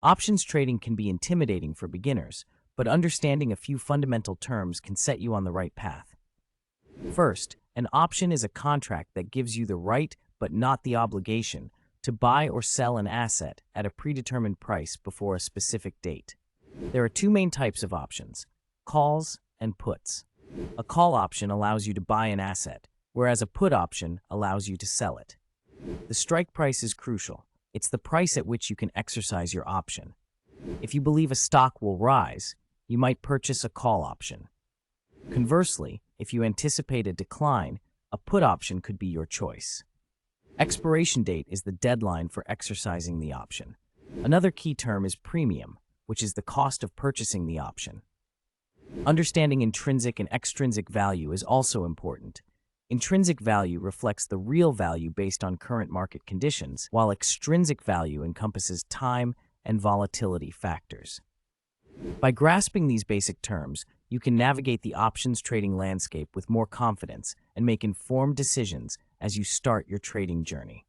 Options trading can be intimidating for beginners, but understanding a few fundamental terms can set you on the right path. First, an option is a contract that gives you the right, but not the obligation, to buy or sell an asset at a predetermined price before a specific date. There are two main types of options: calls and puts. A call option allows you to buy an asset, whereas a put option allows you to sell it. The strike price is crucial. It's the price at which you can exercise your option. If you believe a stock will rise, you might purchase a call option. Conversely, if you anticipate a decline, a put option could be your choice. Expiration date is the deadline for exercising the option. Another key term is premium, which is the cost of purchasing the option. Understanding intrinsic and extrinsic value is also important. Intrinsic value reflects the real value based on current market conditions, while extrinsic value encompasses time and volatility factors. By grasping these basic terms, you can navigate the options trading landscape with more confidence and make informed decisions as you start your trading journey.